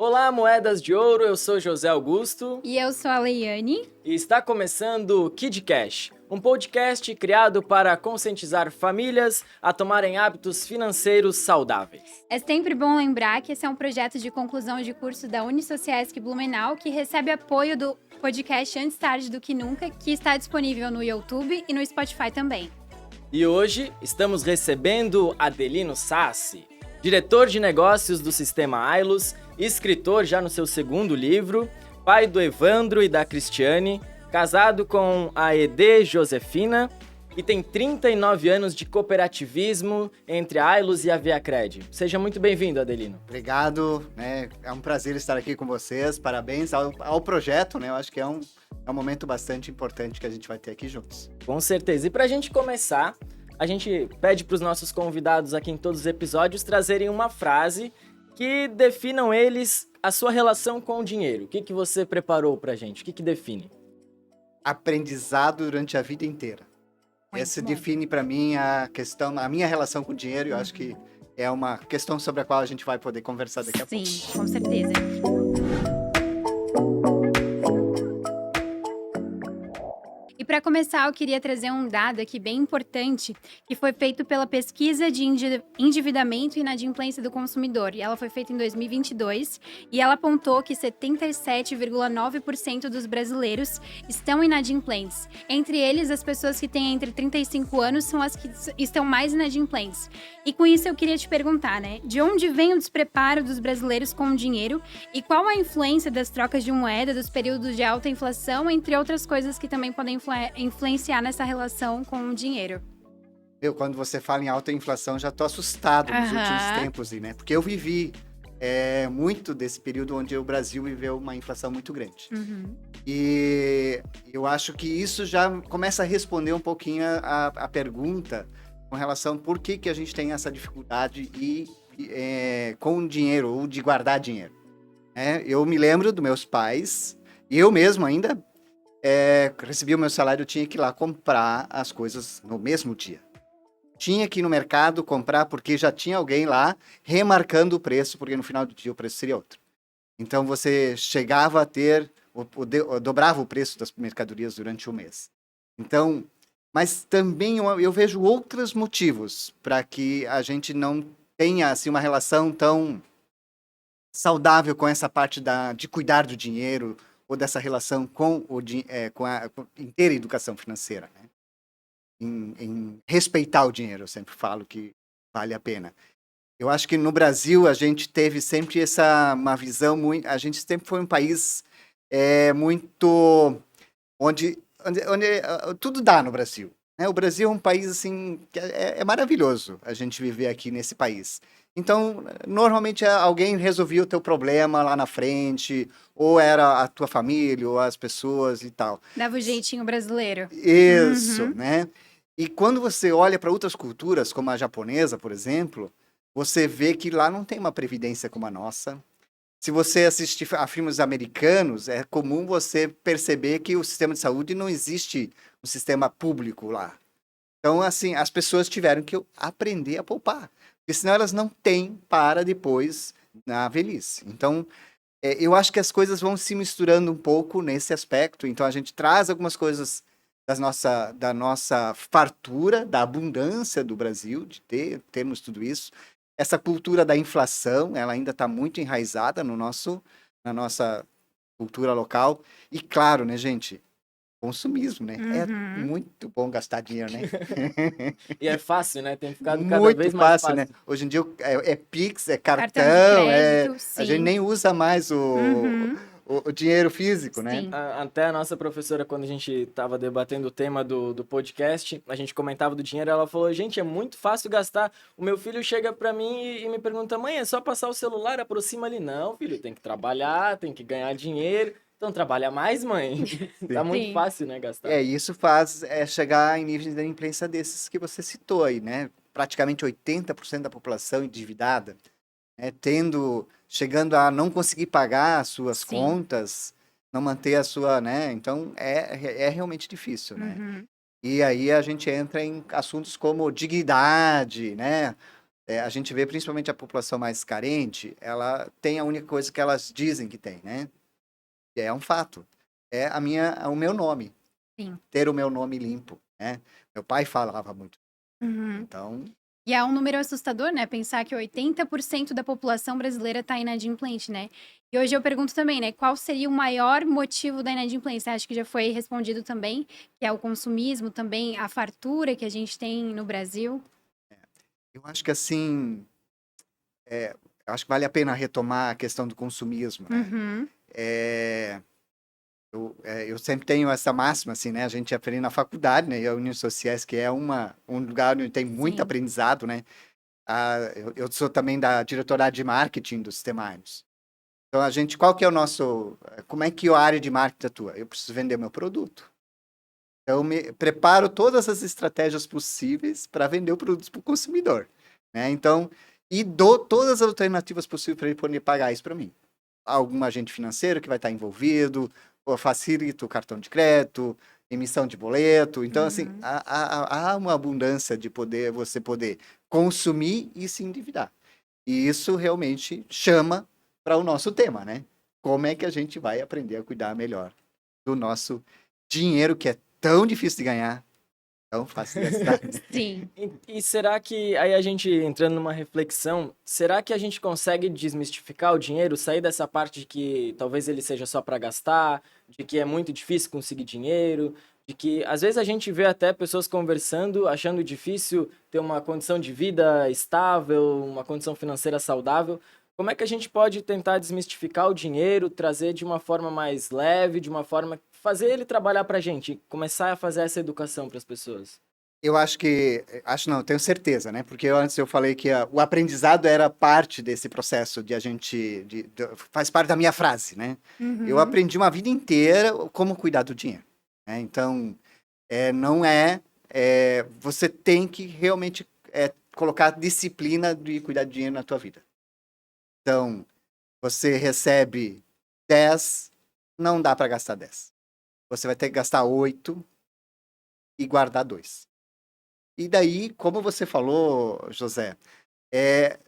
Olá, moedas de ouro, eu sou José Augusto E eu sou a Leiane. e está começando o Kid Cash, um podcast criado para conscientizar famílias a tomarem hábitos financeiros saudáveis. É sempre bom lembrar que esse é um projeto de conclusão de curso da Unisociesc Blumenau que recebe apoio do podcast Antes Tarde do Que Nunca, que está disponível no YouTube e no Spotify também. E hoje estamos recebendo Adelino Sassi, diretor de negócios do Sistema Ailos, escritor já no seu segundo livro, pai do Evandro e da Cristiane, casado com a Ede Josefina e tem 39 anos de cooperativismo entre a Ailos e a Viacred. Seja muito bem-vindo, Adelino. Obrigado, né? É um prazer estar aqui com vocês. Parabéns ao projeto, né? Eu acho que é um momento bastante importante que a gente vai ter aqui juntos. Com certeza. E para a gente começar, a gente pede para os nossos convidados aqui em todos os episódios trazerem uma frase que definam eles a sua relação com o dinheiro. O que você preparou para a gente? O que define? Aprendizado durante a vida inteira. Essa define para mim a minha relação com o dinheiro. Eu acho que é uma questão sobre a qual a gente vai poder conversar daqui a pouco. Sim, com certeza. E para começar, eu queria trazer um dado aqui bem importante, que foi feito pela pesquisa de endividamento e inadimplência do consumidor. E ela foi feita em 2022 e ela apontou que 77,9% dos brasileiros estão inadimplentes. Entre eles, as pessoas que têm entre 35 anos são as que estão mais inadimplentes. E com isso eu queria te perguntar, né? De onde vem o despreparo dos brasileiros com o dinheiro e qual a influência das trocas de moeda, dos períodos de alta inflação, entre outras coisas que também podem influenciar nessa relação com o dinheiro? Quando você fala em alta inflação, já tô assustado nos últimos tempos, né? Porque eu vivi muito desse período onde o Brasil viveu uma inflação muito grande. E eu acho que isso já começa a responder um pouquinho a pergunta com relação por que a gente tem essa dificuldade com dinheiro, ou de guardar dinheiro. Eu me lembro dos meus pais, e eu mesmo ainda recebia o meu salário, eu tinha que ir lá comprar as coisas no mesmo dia. Tinha que ir no mercado comprar porque já tinha alguém lá remarcando o preço, porque no final do dia o preço seria outro. Então você chegava a ter, dobrava o preço das mercadorias durante o mês. Então, mas também eu vejo outros motivos para que a gente não tenha assim, uma relação tão saudável com essa parte de cuidar do dinheiro, ou dessa relação com a inteira educação financeira, né? Em respeitar o dinheiro, eu sempre falo que vale a pena. Eu acho que no Brasil a gente teve sempre uma visão muito... A gente sempre foi um país muito... onde tudo dá no Brasil, né? O Brasil é um país assim, que é maravilhoso a gente viver aqui nesse país. Então, normalmente alguém resolvia o teu problema lá na frente, ou era a tua família, ou as pessoas e tal. Dava o jeitinho brasileiro. Isso, né? E quando você olha para outras culturas, como a japonesa, por exemplo, você vê que lá não tem uma previdência como a nossa. Se você assistir a filmes americanos, é comum você perceber que o sistema de saúde não existe um sistema público lá. Então, assim, as pessoas tiveram que aprender a poupar. Porque senão elas não têm para depois na velhice. Então, eu acho que as coisas vão se misturando um pouco nesse aspecto. Então, a gente traz algumas coisas da nossa fartura, da abundância do Brasil, de termos tudo isso. Essa cultura da inflação, ela ainda está muito enraizada na nossa cultura local. E claro, né, gente? Consumismo, né? É muito bom gastar dinheiro, né? E é fácil, né? Tem ficado cada Muito vez mais fácil. né? Hoje em dia é Pix, é Cartão de cartão, crédito, a gente sim. nem usa mais o dinheiro físico, né? Sim. Até a nossa professora, quando a gente estava debatendo o tema do podcast, a gente comentava do dinheiro, ela falou, gente, é muito fácil gastar. O meu filho chega pra mim e me pergunta, mãe, é só passar o celular, aproxima ali. Não, filho, tem que trabalhar, tem que ganhar dinheiro. Então trabalha mais, mãe. Tá muito Sim. fácil, né, gastar. Isso faz chegar em níveis de inadimplência desses que você citou aí, né? Praticamente 80% da população endividada, né? Chegando a não conseguir pagar as suas Sim. contas, não manter a sua, né? Então, é realmente difícil, né? Uhum. E aí a gente entra em assuntos como dignidade, né? a gente vê principalmente a população mais carente, ela tem a única coisa que elas dizem que tem, né? E é um fato. É o meu nome. Sim. Ter o meu nome limpo, né? Meu pai falava muito. Uhum. Então, E é um número assustador, né? Pensar que 80% da população brasileira tá inadimplente, né? E hoje eu pergunto também, né? Qual seria o maior motivo da inadimplência? Acho que já foi respondido também, que é o consumismo, também a fartura que a gente tem no Brasil. eu acho que assim, eu acho que vale a pena retomar a questão do consumismo, né? Uhum. Eu sempre tenho essa máxima, assim, né? A gente aprende na faculdade, né? E a União Sociais, que é um lugar onde tem muito Sim. aprendizado, né? Eu sou também da diretoria de marketing do Sistema Ailos. Então, qual que é o nosso, como é que a área de marketing atua? Eu preciso vender meu produto. Então, eu me preparo todas as estratégias possíveis para vender o produto para o consumidor, né? Então, e dou todas as alternativas possíveis para ele poder pagar isso para mim. Algum agente financeiro que vai estar envolvido, ou facilita o cartão de crédito, emissão de boleto. Então, assim, Uhum. há uma abundância de você poder consumir e se endividar. E isso realmente chama para o nosso tema, né? Como é que a gente vai aprender a cuidar melhor do nosso dinheiro, que é tão difícil de ganhar, tão fácil de gastar. Sim. E será que, aí a gente entrando numa reflexão, será que a gente consegue desmistificar o dinheiro, sair dessa parte de que talvez ele seja só para gastar, de que é muito difícil conseguir dinheiro, de que às vezes a gente vê até pessoas conversando, achando difícil ter uma condição de vida estável, uma condição financeira saudável. Como é que a gente pode tentar desmistificar o dinheiro, trazer de uma forma mais leve, de uma forma fazer ele trabalhar para a gente, começar a fazer essa educação para as pessoas? Eu acho não, tenho certeza, né? Porque antes eu falei que o aprendizado era parte desse processo de a gente, faz parte da minha frase, né? Eu Uhum. aprendi uma vida inteira como cuidar do dinheiro, né? Então, não você tem que realmente colocar disciplina de cuidar do dinheiro na tua vida. Então, você recebe 10, não dá para gastar 10. Você vai ter que gastar 8 e guardar 2. E daí, como você falou, José,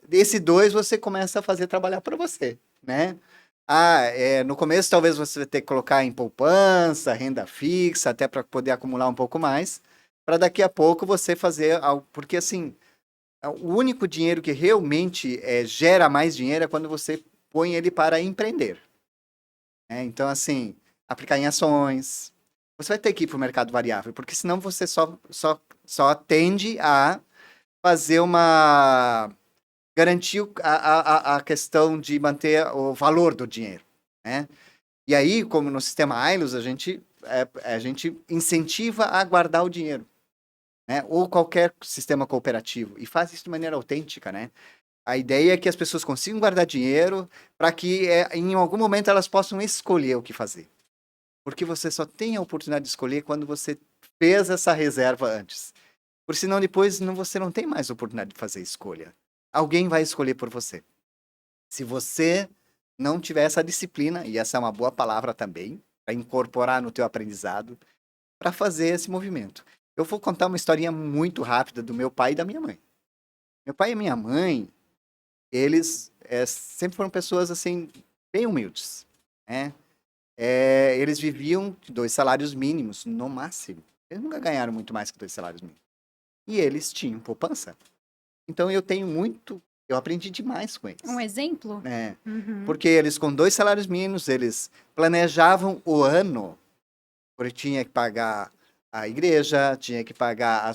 desse 2 você começa a fazer trabalhar para você, né? No começo talvez você vai ter que colocar em poupança, renda fixa, até para poder acumular um pouco mais, para daqui a pouco você fazer algo, porque assim, o único dinheiro que realmente gera mais dinheiro é quando você põe ele para empreender, né? Então, assim, aplicar em ações, você vai ter que ir para o mercado variável, porque senão você só tende a fazer garantir a questão de manter o valor do dinheiro, né? E aí, como no sistema Ailos, a gente incentiva a guardar o dinheiro, né? Ou qualquer sistema cooperativo, e faz isso de maneira autêntica, né? A ideia é que as pessoas consigam guardar dinheiro para que em algum momento elas possam escolher o que fazer. Porque você só tem a oportunidade de escolher quando você fez essa reserva antes. Porque senão depois você não tem mais oportunidade de fazer escolha. Alguém vai escolher por você. Se você não tiver essa disciplina, e essa é uma boa palavra também, para incorporar no teu aprendizado, para fazer esse movimento. Eu vou contar uma historinha muito rápida do meu pai e da minha mãe. Meu pai e minha mãe, eles sempre foram pessoas assim, bem humildes, né? Eles viviam de 2 salários mínimos, no máximo. Eles nunca ganharam muito mais que 2 salários mínimos. E eles tinham poupança. Então eu aprendi demais com Um eles, exemplo? né? Uhum. Porque eles com 2 salários mínimos, eles planejavam o ano, porque tinha que pagar a igreja, tinha que pagar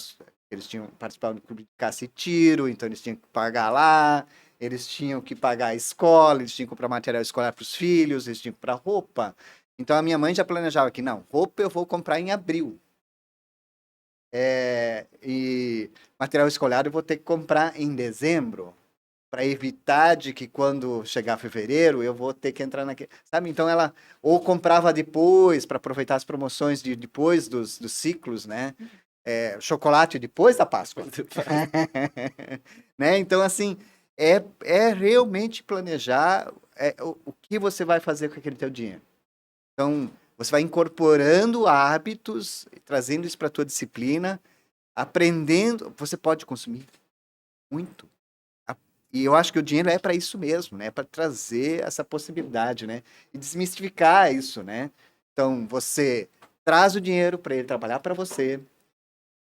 eles tinham participado do clube de caça e tiro, então eles tinham que pagar lá, eles tinham que pagar a escola, eles tinham que comprar material escolar para os filhos, eles tinham que comprar roupa. Então a minha mãe já planejava que não, roupa eu vou comprar em abril. E material escolar eu vou ter que comprar em dezembro, para evitar de que quando chegar fevereiro eu vou ter que entrar naquele, sabe? Então ela ou comprava depois para aproveitar as promoções depois dos ciclos, né? Chocolate depois da Páscoa, né? Então assim é realmente planejar o que você vai fazer com aquele teu dinheiro. Então você vai incorporando hábitos, trazendo isso para a tua disciplina, aprendendo. Você pode consumir muito. E eu acho que o dinheiro é para isso mesmo, né? Para trazer essa possibilidade, né? E desmistificar isso, né? Então, você traz o dinheiro para ele trabalhar para você,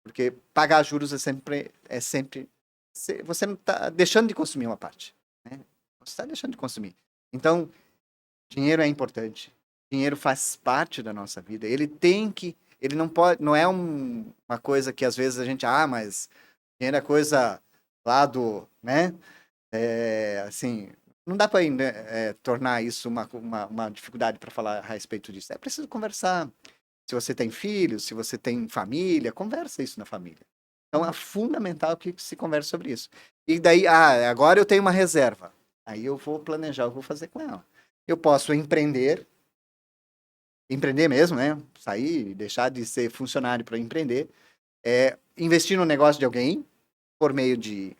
porque pagar juros você não está deixando de consumir uma parte, né? Você está deixando de consumir. Então, dinheiro é importante. Dinheiro faz parte da nossa vida. Ele não pode, não é uma coisa que às vezes a gente, mas dinheiro é coisa lá do, né? Assim, não dá para tornar isso uma dificuldade para falar a respeito disso. É preciso conversar. Se você tem filhos, se você tem família, conversa isso na família. Então é fundamental que se converse sobre isso. E daí, agora eu tenho uma reserva. Aí eu vou planejar o que eu vou fazer com ela. Eu posso empreender mesmo, né? Sair, deixar de ser funcionário para empreender. Investir no negócio de alguém, por meio de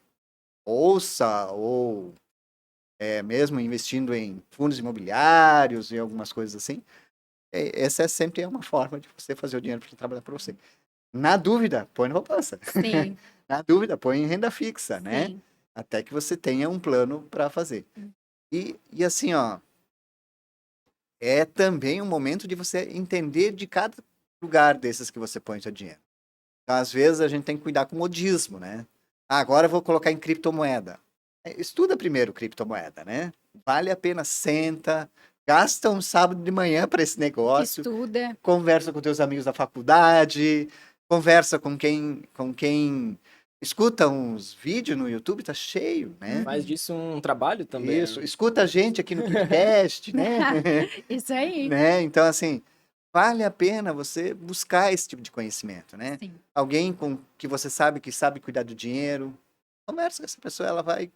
bolsa ou mesmo investindo em fundos imobiliários e algumas coisas assim. Essa sempre é uma forma de você fazer o dinheiro para trabalhar para você. Na dúvida, põe na poupança. Sim. Na dúvida, põe em renda fixa, né? Sim. Até que você tenha um plano para fazer. E assim, ó, é também um momento de você entender de cada lugar desses que você põe seu dinheiro. Então, às vezes, a gente tem que cuidar com o modismo, né? Agora eu vou colocar em criptomoeda. Estuda primeiro criptomoeda, né? Vale a pena, senta, gasta um sábado de manhã para esse negócio. Estuda. Conversa com teus amigos da faculdade, conversa com quem escuta uns vídeos no YouTube, tá cheio, né? Faz disso um trabalho também. Isso, escuta a gente aqui no podcast, né? Isso aí. Né? Então, assim, vale a pena você buscar esse tipo de conhecimento, né? Sim. Alguém que você sabe que sabe cuidar do dinheiro, conversa com essa pessoa, ela vai...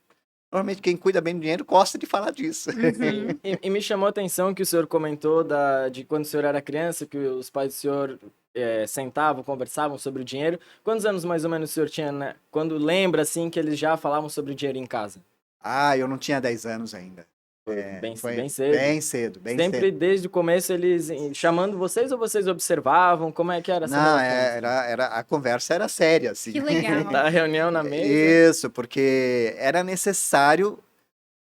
Normalmente quem cuida bem do dinheiro gosta de falar disso. Uhum. E me chamou a atenção que o senhor comentou de quando o senhor era criança, que os pais do senhor sentavam, conversavam sobre o dinheiro. Quantos anos mais ou menos o senhor tinha, né? Quando lembra, assim, que eles já falavam sobre o dinheiro em casa? Eu não tinha 10 anos ainda. Bem cedo. Bem cedo, bem Sempre cedo. desde o começo eles chamando vocês ou vocês observavam? Como é que era essa Não, relação? a conversa era séria, assim. Que legal. Da reunião na mesa? Isso, porque era necessário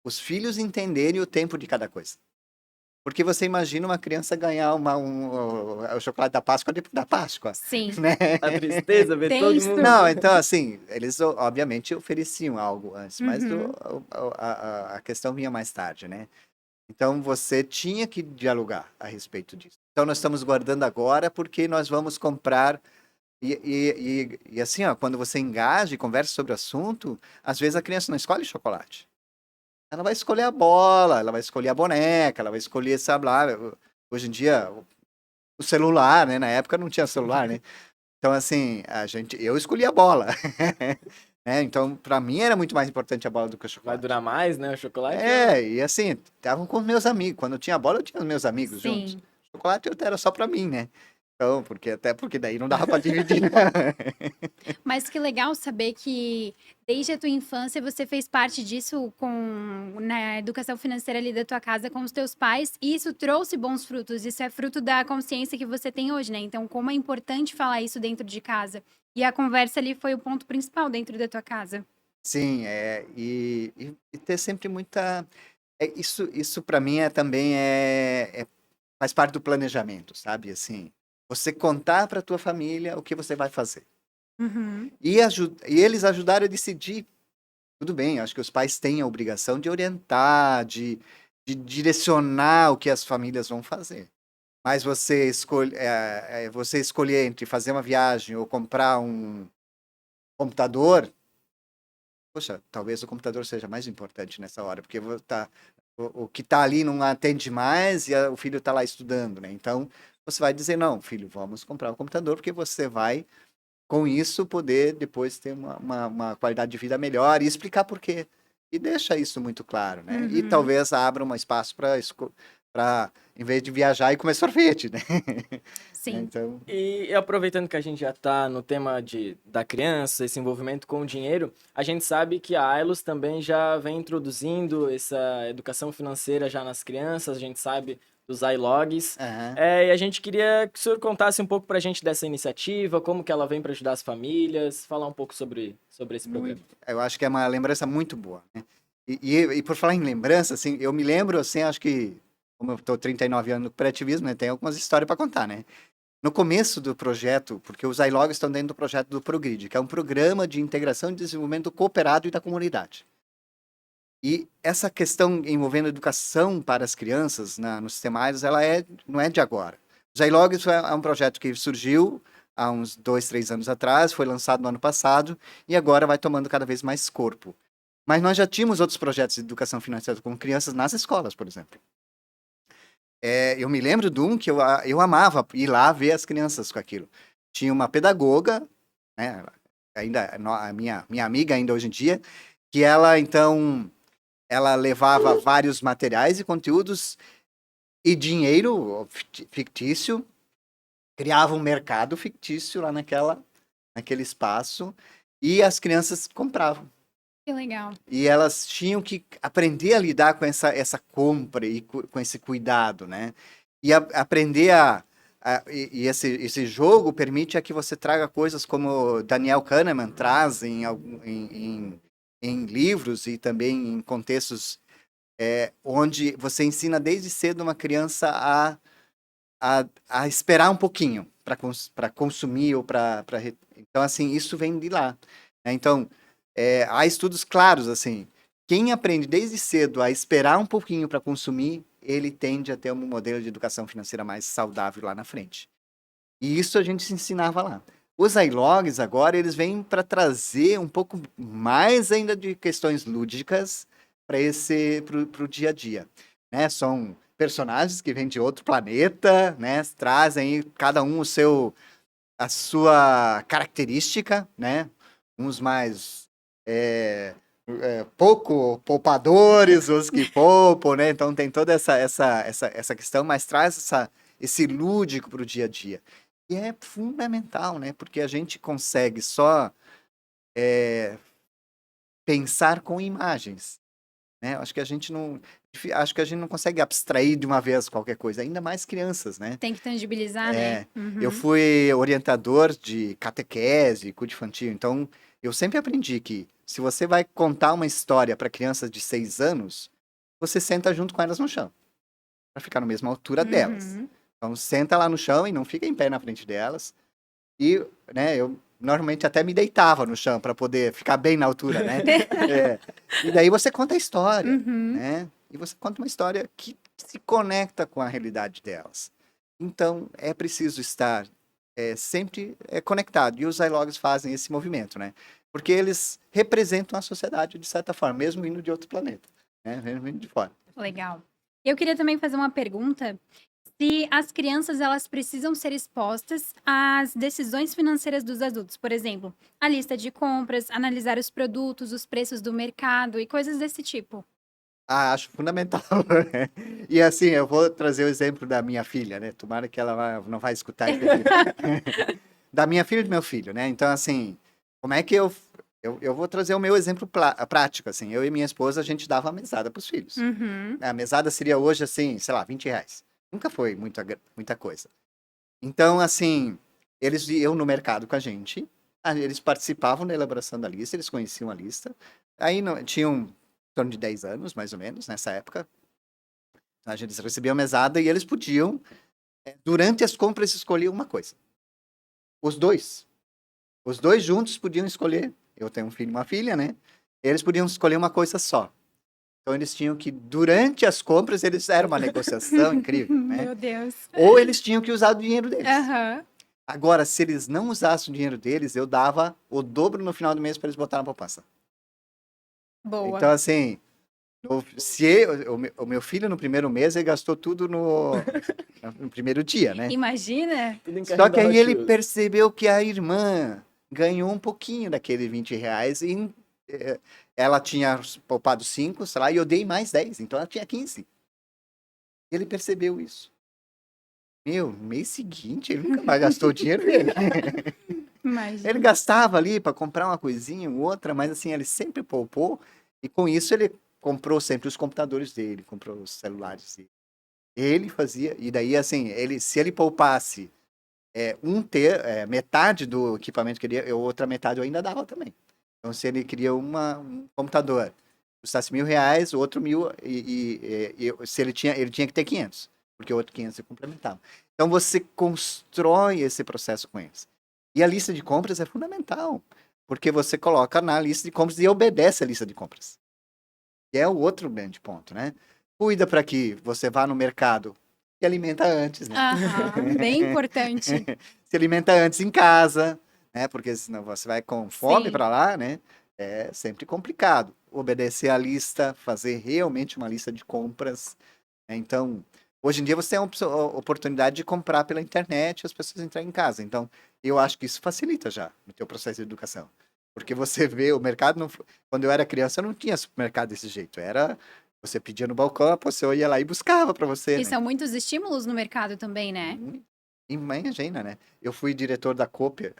os filhos entenderem o tempo de cada coisa. Porque você imagina uma criança ganhar o chocolate da Páscoa depois da Páscoa, Sim. né? A tristeza, ver todo Tenso. mundo... Não, então assim, eles obviamente ofereciam algo antes, mas Uhum. a questão vinha mais tarde, né? Então você tinha que dialogar a respeito disso. Então nós estamos guardando agora porque nós vamos comprar. E assim, ó, quando você engaja e conversa sobre o assunto, às vezes a criança não escolhe chocolate. Ela vai escolher a bola, ela vai escolher a boneca, ela vai escolher, sabe lá, hoje em dia, o celular, né? Na época não tinha celular, né? Então, assim, eu escolhi a bola. Né? Então, para mim era muito mais importante a bola do que o Vai chocolate. durar mais, né, o chocolate? E assim, estavam com os meus amigos. Quando eu tinha bola, eu tinha os meus amigos juntos. Sim. Chocolate era só para mim, né? Então, porque daí não dava para dividir. Mas que legal saber que desde a tua infância você fez parte disso na educação financeira ali da tua casa com os teus pais e isso trouxe bons frutos. Isso é fruto da consciência que você tem hoje, né? Então, como é importante falar isso dentro de casa. E a conversa ali foi o ponto principal dentro da tua casa. Sim, e ter sempre muita... Isso para mim também faz parte do planejamento, sabe? Assim, você contar para tua família o que você vai fazer. Uhum. E eles ajudaram a decidir. Tudo bem, acho que os pais têm a obrigação de orientar, de direcionar o que as famílias vão fazer. Mas você escolher entre fazer uma viagem ou comprar um computador, poxa, talvez o computador seja mais importante nessa hora, porque o que está ali não atende mais e o filho está lá estudando, né? Então, você vai dizer, não, filho, vamos comprar um computador, porque você vai, com isso, poder depois ter uma qualidade de vida melhor e explicar por quê. E deixa isso muito claro, né? Uhum. E talvez abra um espaço para, em vez de viajar, e comer sorvete, né? Sim. Então, E aproveitando que a gente já está no tema da criança, esse envolvimento com o dinheiro, a gente sabe que a Ailos também já vem introduzindo essa educação financeira já nas crianças, a gente sabe dos iLogs. E a gente queria que o senhor contasse um pouco para a gente dessa iniciativa, como que ela vem para ajudar as famílias, falar um pouco sobre esse programa. eu acho que é uma lembrança muito boa, né? E por falar em lembrança, assim, eu me lembro, assim, acho que, como eu estou 39 anos no cooperativismo, né, tem algumas histórias para contar, né? No começo do projeto, porque os iLogs estão dentro do projeto do Progrid, que é um programa de integração e desenvolvimento cooperado e da comunidade. E essa questão envolvendo educação para as crianças no sistema AILOS, não é de agora. Os iLogs é um projeto que surgiu há uns 2, 3 anos atrás, foi lançado no ano passado e agora vai tomando cada vez mais corpo. Mas nós já tínhamos outros projetos de educação financeira com crianças nas escolas, por exemplo. Eu me lembro de um que eu amava ir lá ver as crianças com aquilo. Tinha uma pedagoga, né, ainda a minha amiga ainda hoje em dia, que ela levava vários materiais e conteúdos e dinheiro fictício, criava um mercado fictício lá naquele espaço e as crianças compravam. Que legal. E elas tinham que aprender a lidar com essa compra e com esse cuidado, né? E aprender esse jogo permite a que você traga coisas como Daniel Kahneman traz em livros e também em contextos onde você ensina desde cedo uma criança a esperar um pouquinho para consumir ou para... Então, assim, isso vem de lá, né? Então, há estudos claros, assim, quem aprende desde cedo a esperar um pouquinho para consumir, ele tende a ter um modelo de educação financeira mais saudável lá na frente. E isso a gente se ensinava lá. Os iLogs agora, eles vêm para trazer um pouco mais ainda de questões lúdicas para o dia a dia, né? São personagens que vêm de outro planeta, né? Trazem cada um a sua característica, né? Uns mais pouco poupadores, os que poupam, né? Então tem toda essa questão, mas traz esse lúdico para o dia a dia. E é fundamental, né? Porque a gente consegue só pensar com imagens, né? Acho que a gente não consegue abstrair de uma vez qualquer coisa, ainda mais crianças, né? Tem que tangibilizar, né? Uhum. Eu fui orientador de catequese, culto infantil, então eu sempre aprendi que se você vai contar uma história para crianças de 6 anos, você senta junto com elas no chão, para ficar na mesma altura delas. Então, senta lá no chão e não fica em pé na frente delas. E, né, eu normalmente até me deitava no chão para poder ficar bem na altura, né? E daí você conta a história, né? E você conta uma história que se conecta com a realidade delas. Então, é preciso estar sempre conectado. E os iLogs fazem esse movimento, né? Porque eles representam a sociedade de certa forma, mesmo vindo de outro planeta, né? Mesmo vindo de fora. Legal. Eu queria também fazer uma pergunta. Se as crianças elas precisam ser expostas às decisões financeiras dos adultos, por exemplo, a lista de compras, analisar os produtos, os preços do mercado e coisas desse tipo. Acho fundamental. E assim, eu vou trazer o exemplo da minha filha, né? Tomara que ela não vai escutar isso aqui. Da minha filha e do meu filho, né? Então, assim, como é que eu vou trazer o meu exemplo prático, assim. Eu e minha esposa, a gente dava a mesada para os filhos. A mesada seria hoje, assim, sei lá, R$20. Nunca foi muita coisa. Então, assim, eles iam no mercado com a gente, eles participavam da elaboração da lista, eles conheciam a lista. Aí tinham em torno de 10 anos, mais ou menos, nessa época. A gente recebia a mesada e eles podiam, durante as compras, escolher uma coisa. Os dois juntos podiam escolher. Eu tenho um filho e uma filha, né? Eles podiam escolher uma coisa só. Então, eles tinham que, durante as compras, eles eram uma negociação incrível, né? Meu Deus. Ou eles tinham que usar o dinheiro deles. Aham. Agora, se eles não usassem o dinheiro deles, eu dava o dobro no final do mês para eles botarem na poupança. Boa. Então, assim, o meu filho, no primeiro mês, ele gastou tudo no primeiro dia, né? Imagina. Só que aí ele percebeu que a irmã ganhou um pouquinho daquele R$20 e ela tinha poupado 5, sei lá, e eu dei mais 10, então ela tinha 15. Ele percebeu isso. No mês seguinte, ele nunca mais gastou o dinheiro dele. Imagina. Ele gastava ali para comprar uma coisinha, outra, mas assim, ele sempre poupou, e com isso ele comprou sempre os computadores dele, comprou os celulares dele. Ele fazia, e daí assim, se ele poupasse metade do equipamento que ele queria, outra metade eu ainda dava também. Então, se ele queria um computador, custasse R$1.000, o outro 1.000, se ele tinha que ter 500, porque o outro 500 você complementava. Então, você constrói esse processo com eles. E a lista de compras é fundamental, porque você coloca na lista de compras e obedece a lista de compras. Que é o outro grande ponto, né? Cuida para que você vá no mercado e alimenta antes, né? Bem importante. Se alimenta antes em casa, né? Porque senão você vai com fome Sim. para lá, né? É sempre complicado. Obedecer a lista, fazer realmente uma lista de compras, né? Então, hoje em dia você tem a oportunidade de comprar pela internet e as pessoas entrarem em casa. Então, eu acho que isso facilita já no teu processo de educação. Porque você vê o mercado... Quando eu era criança, eu não tinha supermercado desse jeito. Você pedia no balcão, a pessoa ia lá e buscava para você. E né? são muitos estímulos no mercado também, né? Imagina, né? Eu fui diretor da Cooper.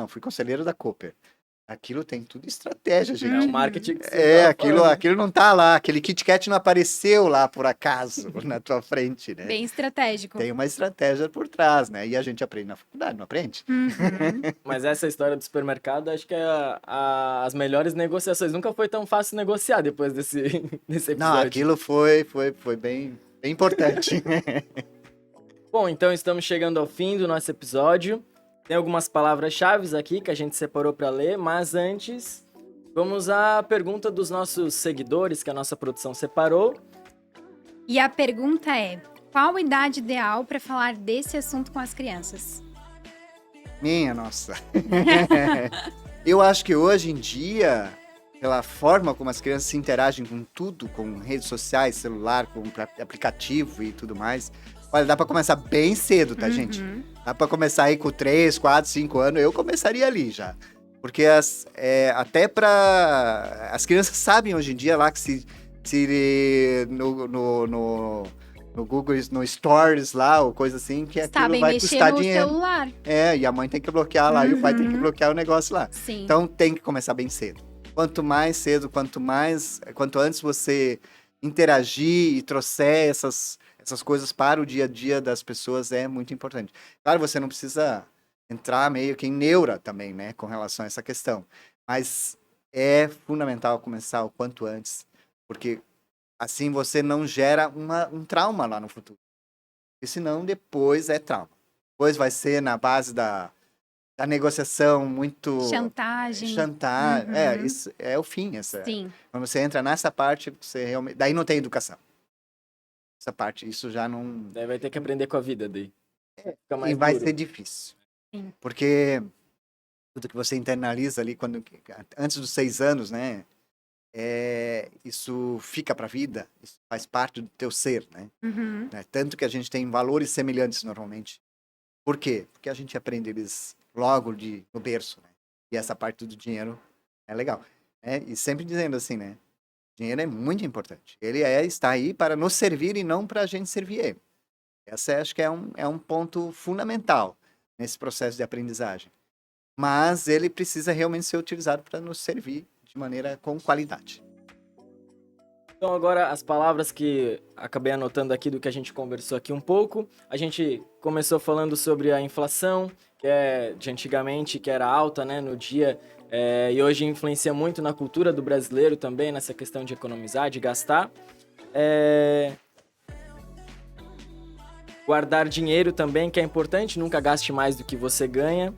Fui conselheiro da Cooper. Aquilo tem tudo estratégia, É gente. o marketing que você tava falando. Aquilo não tá lá. Aquele Kit Kat não apareceu lá por acaso na tua frente, né? Bem estratégico. Tem uma estratégia por trás, né? E a gente aprende na faculdade, não aprende? Mas essa história do supermercado, acho que é as melhores negociações. Nunca foi tão fácil negociar depois desse episódio. Não, aquilo foi bem importante. Bom, então estamos chegando ao fim do nosso episódio. Tem algumas palavras-chave aqui que a gente separou para ler, mas antes, vamos à pergunta dos nossos seguidores que a nossa produção separou. E a pergunta é: qual a idade ideal para falar desse assunto com as crianças? Minha nossa. Eu acho que hoje em dia, pela forma como as crianças se interagem com tudo, com redes sociais, celular, com aplicativo e tudo mais, olha, dá pra começar bem cedo, tá, gente? Dá pra começar aí com 3, 4, 5 anos, eu começaria ali já. Porque até pra... As crianças sabem hoje em dia lá que se no Google, no Stories lá, ou coisa assim, que aquilo Sabem vai mexer custar no dinheiro. celular. E a mãe tem que bloquear lá, e o pai tem que bloquear o negócio lá. Sim. Então tem que começar bem cedo. Quanto mais cedo, quanto antes você interagir e trouxer essas coisas para o dia a dia das pessoas é muito importante. Claro, você não precisa entrar meio que em neura também, né, com relação a essa questão. Mas é fundamental começar o quanto antes, porque assim você não gera um trauma lá no futuro. Porque senão depois é trauma. Depois vai ser na base da negociação muito... Chantagem. Isso é o fim. Sim. Quando você entra nessa parte, você realmente... Daí não tem educação. Essa parte, isso já não... Daí vai ter que aprender com a vida daí. Fica mais E vai duro. ser difícil. Sim. Porque tudo que você internaliza ali, antes dos 6 anos, né? Isso fica pra vida, isso faz parte do teu ser, né? Né? Tanto que a gente tem valores semelhantes normalmente. Por quê? Porque a gente aprende eles logo no berço, né? E essa parte do dinheiro é legal. Né? E sempre dizendo assim, né? Dinheiro é muito importante. Ele está aí para nos servir e não para a gente servir ele. Essa acho que é um ponto fundamental nesse processo de aprendizagem. Mas ele precisa realmente ser utilizado para nos servir de maneira com qualidade. Então agora as palavras que acabei anotando aqui do que a gente conversou aqui um pouco. A gente começou falando sobre a inflação, que é de antigamente, que era alta, né, no dia, e hoje influencia muito na cultura do brasileiro também, nessa questão de economizar, de gastar. Guardar dinheiro também, que é importante, nunca gaste mais do que você ganha.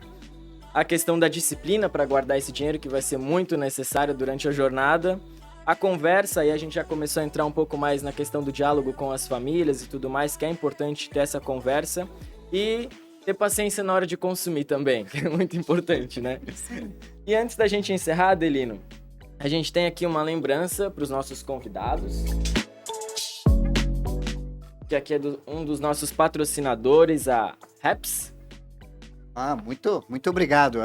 A questão da disciplina para guardar esse dinheiro, que vai ser muito necessária durante a jornada. A conversa, aí a gente já começou a entrar um pouco mais na questão do diálogo com as famílias e tudo mais, que é importante ter essa conversa. E ter paciência na hora de consumir também, que é muito importante, né? E antes da gente encerrar, Adelino, a gente tem aqui uma lembrança para os nossos convidados. Que aqui é um dos nossos patrocinadores, a Haps. Muito obrigado.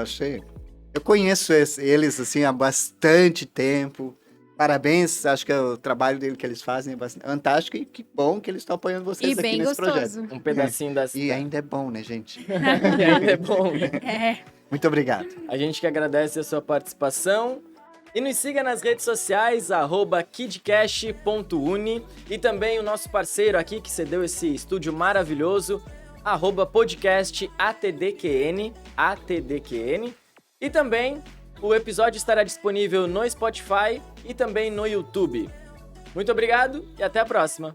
Eu conheço eles assim há bastante tempo. Parabéns, acho que o trabalho dele que eles fazem é bastante fantástico e que bom que eles estão apoiando vocês aqui nesse projeto. Um pedacinho da E ainda é bom, né, gente? E ainda é bom, né? Muito obrigado. A gente que agradece a sua participação. E nos siga nas redes sociais, @kidcash.uni. E também o nosso parceiro aqui que cedeu esse estúdio maravilhoso, @podcast ATDQN. E também O episódio estará disponível no Spotify e também no YouTube. Muito obrigado e até a próxima!